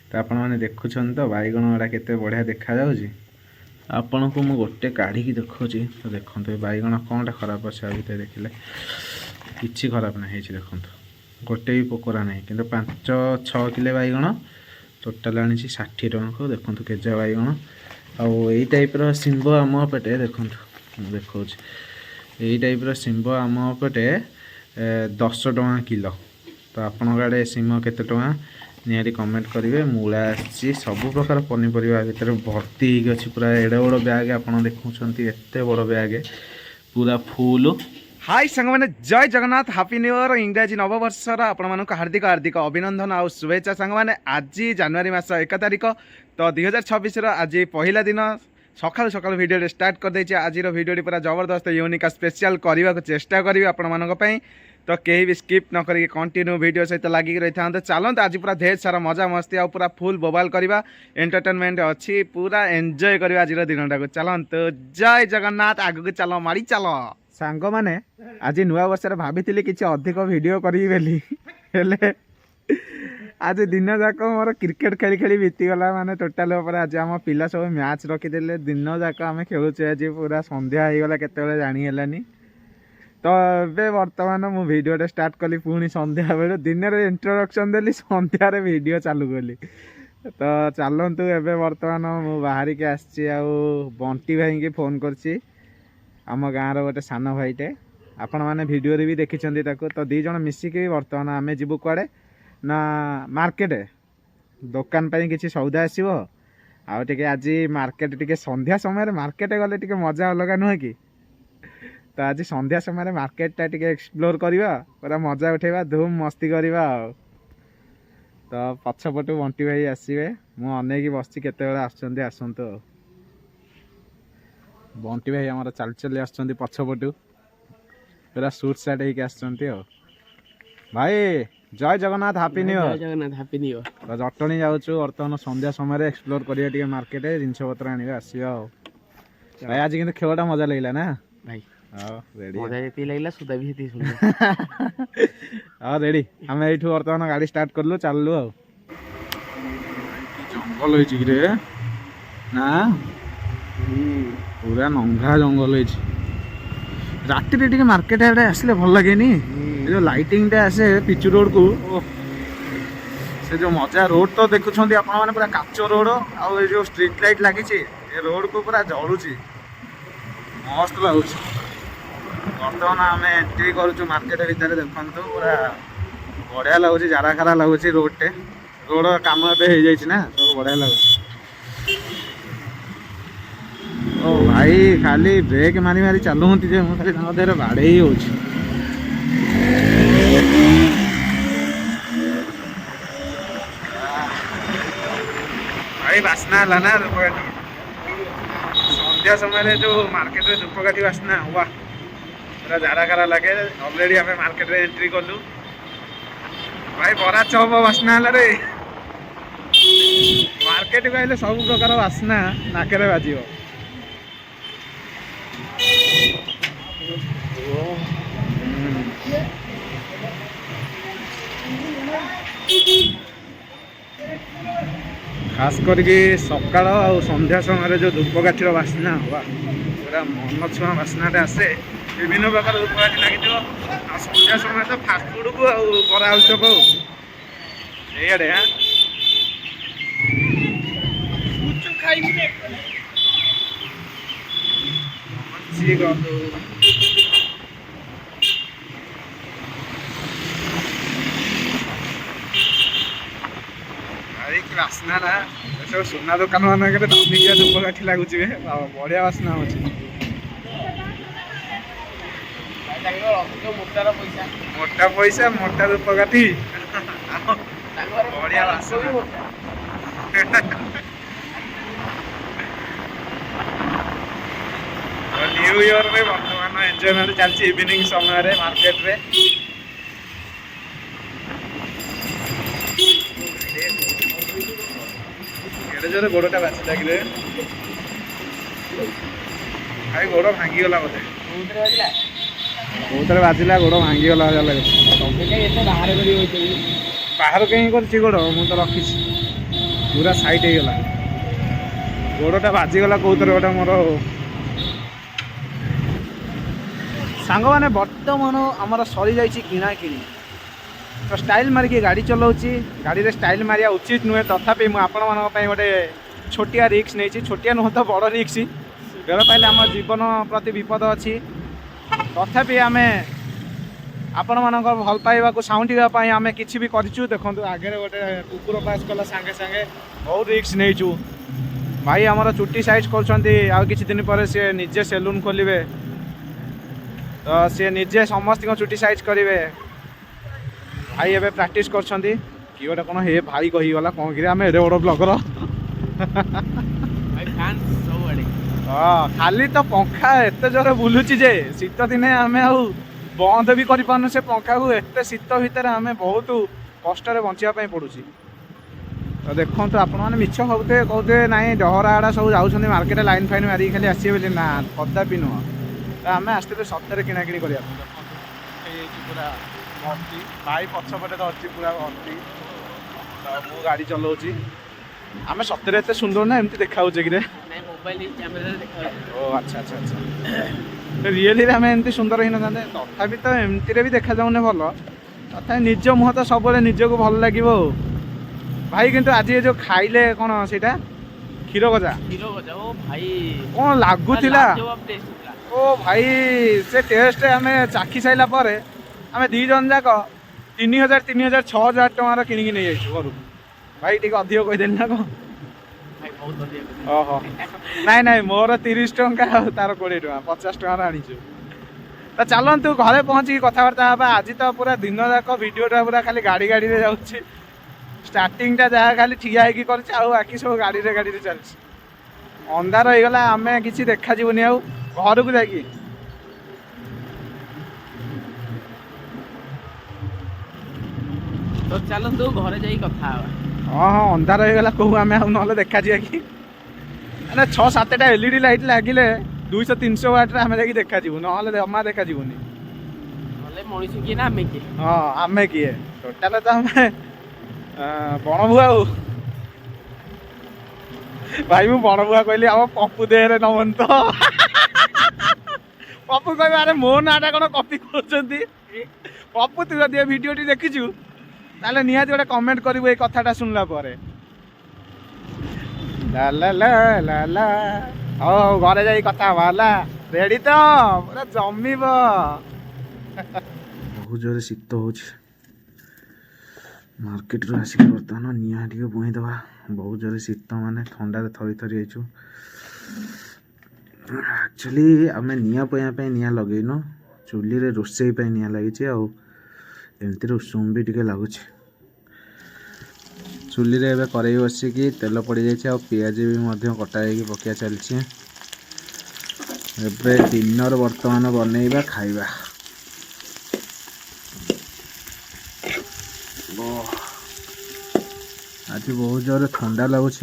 तो आपण मैंने देखुं तो बैगण गुड़ा केते बढ़िया देखा जाउची। आपण को मु गोटे काढ़ी देखुची तो देखो बैगण कौनटा खराब अच्छे भितर देखिले किसी खराब ना देखो गोटे भी पोकरा ना कि 5-6 किलो बैगण टोटाल आनी 60 टଙ୍କା को देखो केजा बैगण आई टाइप शिंब आम पेटे देखो देखा यही टाइप शिंब आम पेटे 10 टଙ୍କା किलो। तो आपण आड़े शिम केते टଙ୍କା निहारी कमेंट करेंगे। मूला आसी सब प्रकार पनीपरिया भितर भर्ती अच्छी पूरा एड़े बड़ ब्याग आप देखुं एत बड़ ब्याग पूरा फुल। हाय संग मैंने जय जगन्नाथ हैप्पी न्यू ईयर इंग्राजी नववर्षर आपण मानक हार्दिक हार्दिक अभिनंदन आ शुभेच्छा। सांग मैंने आज जनवरी मास 1 तारिख तो 2026 आज पहला दिन सकाल सकाल वीडियो स्टार्ट कर देछि। आज वीडियो पूरा जबरदस्त यूनिक स्पेशल करने को चेष्टा करी आपण मानक पई तो कहीं भी स्किप न करी कंटिन्यू वीडियो सहित लगिक रही था। चलते आज पूरा ढेर सारा मजा मस्ती आ पूरा फुल बोबाल करवा एंटरटेनमेंट अच्छी पूरा एंजॉय करवा आज दिन को। चलते जय जगन्नाथ आगु चलो मारी चलो सांग मैंने आज नुआ वर्ष भाभी किसी अधिक वीडियो करी बेली हेले आज दिन जाक मोर क्रिकेट खेली खेली बीतीगला माने टोटाल आज आम पिला सब मैच रखीदे दिन जाक आम खेलुचे। आज पूरा संध्या हो गला केते जानी तो ये बर्तमान मु वीडियो स्टार्ट कली पुणी संध्या बेलू दिन इंट्रोडक्शन देली संध्यार वीडियो चालू कली। तो चलतु एवं बर्तमान मु बाहर के आसी बंटी भाई की फोन करछि आम गाँव गोटे सान भाईटे आपण मैंने वीडियो भी देखी तो दी जन मिसिकी बर्तमान आम जीवु कुआड़े ना मार्केट दुकान पर किसी सौदा आसो आगे आज मार्केट टे संध्या समय मार्केट गले टे मजा अलग नुहे कि। तो आज संध्या समय मार्केटा टे एक्सप्लोर करवा पूरा मजा उठेवा धूम मस्ती करवा। तो पछपटू बंटी भाई आसवे मुझे बस केते आसतु बंटी भाई आमर चल चली आसुँच पछपटू पूरा सुट साट होके आसुँच भाई जय Jagannath happy new year. Jagannath happy new year. तो जटणी जाऊँ बर्तमान संध्या समय एक्सप्लोर करिया मार्केट जिनस पत्र आने आसवा भाई। आज किंतु खेलटा मजा लगला ना भाई रेडी मजा ये लगला सुधा भी हेती सुन हाँ रेडी आम ये बर्तमान गाड़ी स्टार्ट करलु चललु आ जंगल हो ना पूरा नंगा जंगल राति टे मार्केट आड़े आसले भल लगे जो लाइटिंग टे आसे पिचु रोड को से जो मजा रोड तो देखुं आप पूरा काच रोड आउ जो स्ट्रीट लाइट लगी रोड को पूरा जलुची मस्त लगुच। बर्तमान आम एंट्री करूँ मार्केट भितर देखु पूरा बढ़िया लगुच जारा खारा लगुच रोड टे रोड काम एवं ना सब बढ़िया लगुच। ओ भाई खाली ब्रेक मारी मारी चलुँ खाली देहर बाड़े ही हो भाई बास्ना है ना धूपकाठी संध्या समय जो मार्केट में धूपकाठी बास्ना वाह पूरा जारा खारा लगे। ऑलरेडी आम मार्केट रे एंट्री कलु भाई बरा चप बास्ना है रे मार्केट को आइले सब प्रकार बास्ना नाके बाज खास करके सकाळ आ संध्या समय जो धूपकाठीर बास्ना हुआ पूरा मन छुआ बास्नाटे आसे विभिन्न प्रकार धूपकाठी लगी आ संध्या समय तो फास्टफुड को बरा आलुचप आड़े बास्ना ना सब सुना दुकान मानक दामिकिया धूपकाठी लगुच बढ़िया बास्ना हो मोटा पैसा मोटा धूपकाठी बढ़िया बास्ना न्यू ईयर में बर्तमान एंजॉयमेंट चलती इवनिंग समय मार्केट रे जोरे गोड़टा बाचिला कि भाई गोड़ भांगीगला बोधे कौन बाजिला गोड़ भांगीगला लगे बाहर कहीं कर गोड़ मुझे तो रखी पूरा साइड हो गोड़टा बाजिगला कौतर गोटे मोर सांग मैंने बर्तमान आमर सरी जा किणा किणी तो स्टाइल मारिकी गाड़ी चलाऊँगी गाड़ी रे स्टाइल मारिया उचित नुहे तथापि मुझे गोटे छोटिया रिक्स नहीं छोटिया नुह तो बड़ रिक्स बेल पाइले आम जीवन प्रति विपद अच्छी तथापि आम आपण मान भल पाइबा साउंटापी आम कि भी करूँ देखो आगे गोटे कुकुर पास कला सांगे सांगे बहुत रिक्स नहीं भाई आमर चुटी साइज कर किसी दिन पर सी निजे सेलून खोलिए तो सी निजे समस्त चुटी साइज करेंगे भाई एवं प्राक्ट कर कि गोटे कौन हे भाई कहीगला कौन कि आम एडे बड़ ब्लगर हाँ खाली तो पंखा एत जोर बुलूची जे शीत दिने आम बंद भी कर से पंखा को एत शीत भितर आम बहुत कष्ट बचापी पड़ूँ तो देखो तो आपण मैंने मिछ भावुए कहते ना डहरा आड़ा सब जाऊँ मार्केट लाइन फाइन मारिक खाली आसवे बोली ना कदापि नुह तो आम आसते सतरे किणाकिणी करा पूरा भर्ती भाई पछपटे तो अच्छी पूरा भर्ती तो मु गाड़ी चलाऊँगी आम सतरे एत सुंदर ना एमती देखा कि ओ अच्छा अच्छा अच्छा रियली आम एमती सुंदर ही ना तथापि तो एमती भी देखा जाऊने भल तथा निज मुह तो सब निजक भल लगे भाई किंतु आज ये जो खाइले कौन सीटा क्षीर गजा ओ भाई कौन लगुला ओ भाई से टेस्ट आम चाखी सारा पर आम दी जन जाक 3000 6000 टकर किणिकी नहीं जाइए घर भाई टी अधिक कहीदेली ना कौन ओहो नाई नाई मोर 30 टंका तार 20 टका 50 टकर आनीचु तो चलतु घरे पहुँची कथबार्ता हाँ आज तो पूरा दिन जाक भिडटा पूरा खाली गाड़ी गाड़ी रे जाऊँगी स्टार्टिंग टा जहाँ खाली ठिया होगी बाकी सब गाड़ी रे चल अंधार हो गला आम कि देखा जीवनी आउ घर को जाकि तो चलतु घरे जाई कथा हाँ हाँ अंधार हो गला कहूँ आम ना देखा जा कि 6-7टा एलईडी लाइट लगिले 200-300 वाट आम जा देखा जीवु ना जमा देखा जीवनी मनीष किए ना आम किए हाँ आम किए टोटाल तो आम बणभुआ भाई मु बणभुआ कहली आम पप्पू देहरे नमन तो पप्पू कह अरे मो नाटा कौन कपी कर पप्पू तू जब भिडियोटी देखीचु ताले निहाती गोटे कमेंट करू ये कथाटा शुणला ला ला ला ला ला हो घरे जाई कथा बाला रेडी तो पूरा जमीब बहुत जोर शीत हो मार्केट रू आसिक बर्तमान निआ टे बुईदबा बहुत जोर शीत माने ठंडा थरी थरी आईचु एक्चुअली आम निआ पाई निआ लगेन चुली रे रोसई निआ लगी एमती उषुम भी टे लगुच चुली रे एबे कड़ाई बसिकी तेल पड़ जाए पियाज भी कटा पकिया चलती एबे डिनर बर्तमान बनैबा खाइबा आज बहुत जोर ठंडा लगुच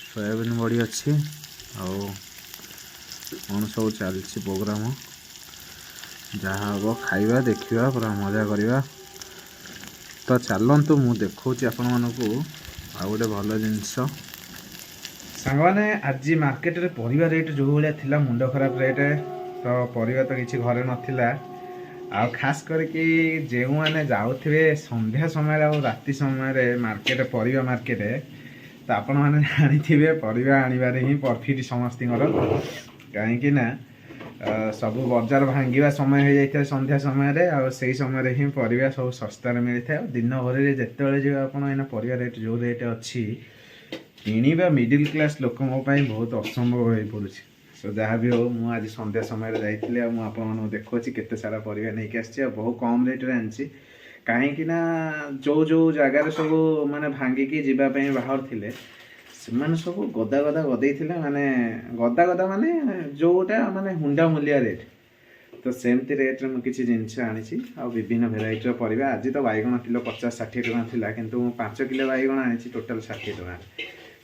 सोयाबीन बड़ी अच्छी कौन सब चलती प्रोग्राम जहाँ हम खाइबा देखा पूरा मजा करवा तो चलतु मु देखा आपण मानू आ गोटे भल जिनस सांग मैंने आज मार्केट रे परिवा रेट जो भाया थिला मुंड खराब रेट तो परिवा तो किसी घरे नथिला आ खास करके जो मैंने जाऊे संध्या समय और राति समय मार्केट परिवा मार्केट तो आपण मैंने जानी परिवा आनबार ही प्रॉफिट समस्त कहीं ना सब बजार भांगा समय हो जाए संध्या समय से समय ही परिवा सब सस्तार मिलता है दिन भर जिते जो आप परिवा रेट जो रेट अच्छी किणवा मिडिल क्लास लोक बहुत असंभव हो पड़ू सो जहाँ भी हो मुझे आज संध्या समय जाइए आपको देखा केते सारा परिवा नहीं आसी बहुत कम रेट रे आनी कहीं जो जो जगार सब माने भांगिकी जीवाई बाहर थे से सब गदा गदा गदे माने गदा गदा माने जोटा माने हुंडा मूलिया रेट तो सेमती रेट में किसी जिनस आनी आ विभिन्न भेराइटर परिवा आज तो बैगण किलो 50-60 टका थिला किंतु 5 किलो बैगण आनी टोटाल 60 टका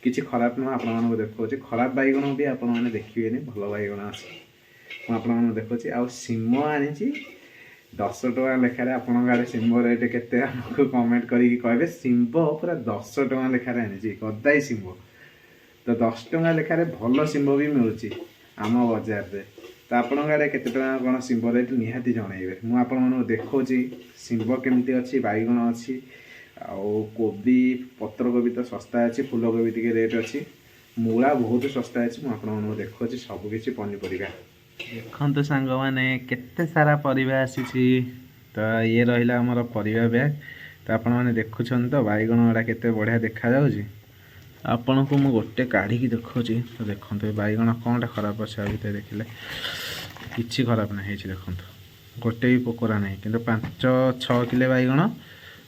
किसी खराब नुह आपको देखा खराब बैगण भी आपने देखिए भल बैगण आस देखा आ सिम आनी 10 ଟଙ୍କା ଲେଖାରେ ଆପଣଙ୍କ ଆଡ଼େ ଶିମ୍ବ ରେଟ୍ କେତେ ଆମକୁ କମେଣ୍ଟ କରିକି କହିବେ। ଶିମ୍ବ ପୁରା 10 ଟଙ୍କା ଲେଖାରେ ଆଣିଛି, ଗଦାଇ ଶିମ୍ବ। ତ 10 ଟଙ୍କା ଲେଖାରେ ଭଲ ଶିମ୍ବ ବି ମିଳୁଛି ଆମ ବଜାରରେ। ତ ଆପଣଙ୍କ ଆଡ଼େ କେତେ ଟଙ୍କା କ'ଣ ଶିମ୍ବ ରେଟ୍ ନିହାତି ଜଣାଇବେ। ମୁଁ ଆପଣମାନଙ୍କୁ ଦେଖାଉଛି ଶିମ୍ବ କେମିତି ଅଛି, ବାଇଗଣ ଅଛି, ଆଉ କୋବି, ପତ୍ରକୋବି ତ ଶସ୍ତା ଅଛି, ଫୁଲକୋବି ଟିକେ ରେଟ୍ ଅଛି, ମୂଳା ବହୁତ ଶସ୍ତା ଅଛି। ମୁଁ ଆପଣମାନଙ୍କୁ ଦେଖାଉଛି ସବୁକିଛି ପନିପରିବା। ଦେଖନ୍ତୁ ସାଙ୍ଗମାନେ କେତେ ସାରା ପରିବା ଆସିଛି। ତ ଇଏ ରହିଲା ଆମର ପରିବା ବ୍ୟାଗ୍। ତ ଆପଣମାନେ ଦେଖୁଛନ୍ତି ତ ବାଇଗଣ ଗୁଡ଼ା କେତେ ବଢ଼ିଆ ଦେଖାଯାଉଛି। ଆପଣଙ୍କୁ ମୁଁ ଗୋଟେ କାଢ଼ିକି ଦେଖାଉଛି। ତ ଦେଖନ୍ତୁ ଏ ବାଇଗଣ କ'ଣଟା ଖରାପ ଅଛି ଆ ଭିତରେ ଦେଖିଲେ କିଛି ଖରାପ ନାହିଁ ହେଇଛି। ଦେଖନ୍ତୁ ଗୋଟେ ବି ପୋକରା ନାହିଁ, କିନ୍ତୁ 5-6 କିଲୋ ବାଇଗଣ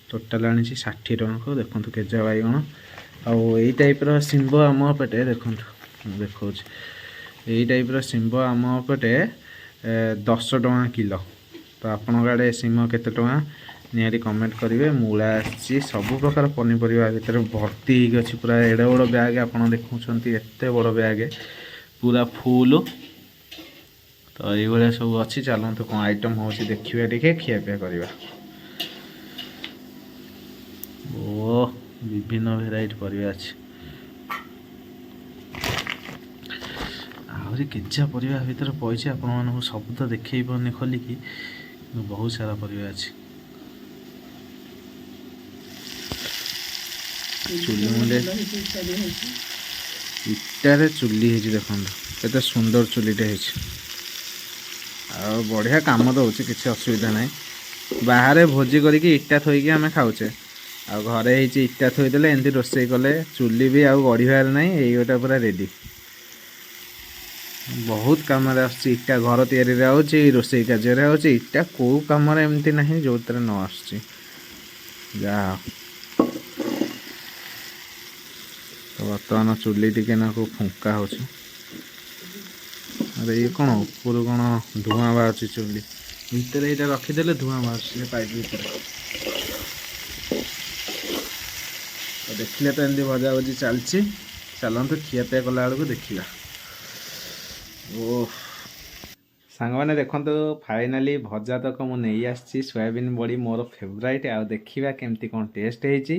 ଟୋଟାଲ୍ ଆଣିଛି 60 ଟଙ୍କାକୁ। ଦେଖନ୍ତୁ କେଜା ବାଇଗଣ। ଆଉ ଏଇ ଟାଇପ୍ର ଶିମ୍ବ ଆମ ପଟେ ଦେଖନ୍ତୁ ମୁଁ ଦେଖାଉଛି, ଏଇ ଟାଇପ୍ର ଶିମ୍ବ ଆମ ପଟେ 10 ଟଙ୍କା କିଲୋ। ତ ଆପଣଙ୍କ ଆଡ଼େ ଶିମ୍ବ କେତେ ଟଙ୍କା ନିହାତି କମେଣ୍ଟ କରିବେ। ମୂଳା ଆସିଛି, ସବୁ ପ୍ରକାର ପନିପରିବା ଭିତରେ ଭର୍ତ୍ତି ହେଇକି ଅଛି। ପୁରା ଏଡ଼େ ବଡ଼ ବ୍ୟାଗ୍ ଆପଣ ଦେଖୁଛନ୍ତି, ଏତେ ବଡ଼ ବ୍ୟାଗ୍ ପୁରା ଫୁଲ୍। ତ ଏଇଭଳିଆ ସବୁ ଅଛି। ଚାଲନ୍ତୁ କ'ଣ ଆଇଟମ୍ ହେଉଛି ଦେଖିବା, ଟିକେ ଖିଆପିଆ କରିବା। ଓ ବିଭିନ୍ନ ଭେରାଇଟି ପରିବା ଅଛି, ଆହୁରି କେଜା ପରିବା ଭିତରେ ପଇଛି। ଆପଣମାନଙ୍କୁ ସବୁ ତ ଦେଖେଇ ପାରୁନି ଖୋଲିକି, ବହୁତ ସାରା ପରିବା ଅଛି। ଚୁଲି ମୁଣ୍ଡେ ଇଟାରେ ଚୁଲି ହେଇଛି, ଦେଖନ୍ତୁ କେତେ ସୁନ୍ଦର ଚୁଲିଟେ ହେଇଛି। ଆଉ ବଢ଼ିଆ କାମ ଦେଉଛି, କିଛି ଅସୁବିଧା ନାହିଁ। ବାହାରେ ଭୋଜି କରିକି ଇଟା ଥୋଇକି ଆମେ ଖାଉଛେ, ଆଉ ଘରେ ହେଇଛି ଇଟା ଥୋଇଦେଲେ ଏମିତି ରୋଷେଇ କଲେ ଚୁଲି ବି ଆଉ ଗଢ଼ିବାର ନାହିଁ। ଏଇ ଗୋଟା ପୁରା ରେଡ଼ି, ବହୁତ କାମରେ ଆସୁଛି। ଇଟା ଘର ତିଆରିରେ ହେଉଛି, ରୋଷେଇ କାର୍ଯ୍ୟରେ ହେଉଛି। ଇଟା କେଉଁ କାମରେ ଏମିତି ନାହିଁ ଯେଉଁଥିରେ ନ ଆସୁଛି। ଯାହା ତ ବର୍ତ୍ତମାନ ଚୁଲି ଟିକେ ନାକୁ ଫୁଙ୍କା ହେଉଛି। ଆରେ ଇଏ କ'ଣ ଉପରୁ କ'ଣ ଧୂଆଁ ବାହାରୁଛି, ଚୁଲି ଭିତରେ ଏଇଟା ରଖିଦେଲେ ଧୂଆଁ ବାହାରୁଛି ସେ ପାଇପ୍ ଭିତରେ। ତ ଦେଖିଲେ ତ ଏମିତି ଭଜାଭଜି ଚାଲିଛି। ଚାଲନ୍ତୁ ଖିଆପିଆ କଲାବେଳକୁ ଦେଖିବା। ଓ ସାଙ୍ଗମାନେ ଦେଖନ୍ତୁ, ଫାଇନାଲି ଭଜା ତକ ମୁଁ ନେଇ ଆସିଛି। ସୋୟାବିନ୍ ବଡ଼ି ମୋର ଫେଭରାଇଟ୍। ଆଉ ଦେଖିବା କେମିତି କ'ଣ ଟେଷ୍ଟ ହେଇଛି।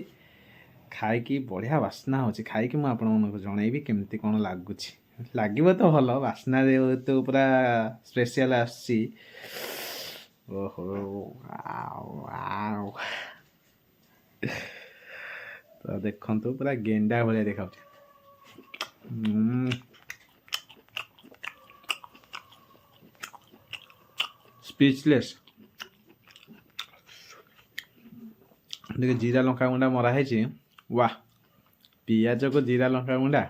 ଖାଇକି ବଢ଼ିଆ ବାସ୍ନା ହେଉଛି। ଖାଇକି ମୁଁ ଆପଣମାନଙ୍କୁ ଜଣାଇବି କେମିତି କ'ଣ ଲାଗୁଛି। ଲାଗିବ ତ ଭଲ, ବାସ୍ନା ଯେହେତୁ ପୁରା ସ୍ପେଶିଆଲ୍ ଆସୁଛି। ଓହୋ ତ ଦେଖନ୍ତୁ ପୁରା ଗେଣ୍ଡା ଭଳିଆ ଦେଖାଉଛି। ସ୍ପିଚଲେସ୍। ଟିକେ ଜିରା ଲଙ୍କା ଗୁଣ୍ଡା ମରା ହେଇଛି, ୱାହ। ପିଆଜକୁ ଜିରା ଲଙ୍କା ଗୁଣ୍ଡା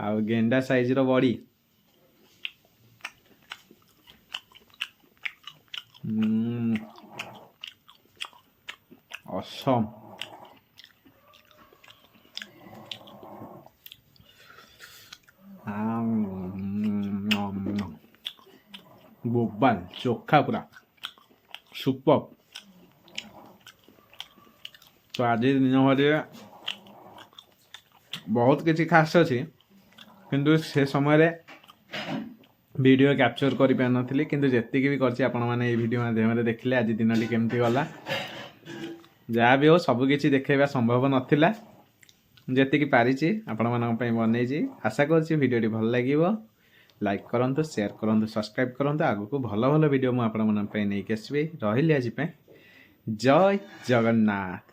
ଆଉ ଗେଣ୍ଡା ସାଇଜ୍ର ବଡ଼ି। ଅସମ୍। ବୋବାଲ ଚୋଖା ପୁରା ସୁପର। ତ ଆଜି ଦିନ ଭରିରେ ବହୁତ କିଛି ଖାସ୍ ଅଛି, କିନ୍ତୁ ସେ ସମୟରେ ଭିଡ଼ିଓ କ୍ୟାପଚର୍ କରିପାରିନଥିଲି। କିନ୍ତୁ ଯେତିକି ବି କରିଛି ଆପଣମାନେ ଏଇ ଭିଡ଼ିଓ ମାଧ୍ୟମରେ ଦେଖିଲେ ଆଜି ଦିନଟି କେମିତି ଗଲା। ଯାହା ବି ହଉ ସବୁ କିଛି ଦେଖାଇବା ସମ୍ଭବ ନଥିଲା, ଯେତିକି ପାରିଛି ଆପଣମାନଙ୍କ ପାଇଁ ବନେଇଛି। ଆଶା କରୁଛି ଭିଡ଼ିଓଟି ଭଲ ଲାଗିବ। ଲାଇକ୍ କରନ୍ତୁ, ସେୟାର କରନ୍ତୁ, ସବସ୍କ୍ରାଇବ୍ କରନ୍ତୁ। ଆଗକୁ ଭଲ ଭଲ ଭିଡ଼ିଓ ମୁଁ ଆପଣମାନଙ୍କ ପାଇଁ ନେଇକି ଆସିବି। ରହିଲି ଆଜି ପାଇଁ, ଜୟ ଜଗନ୍ନାଥ।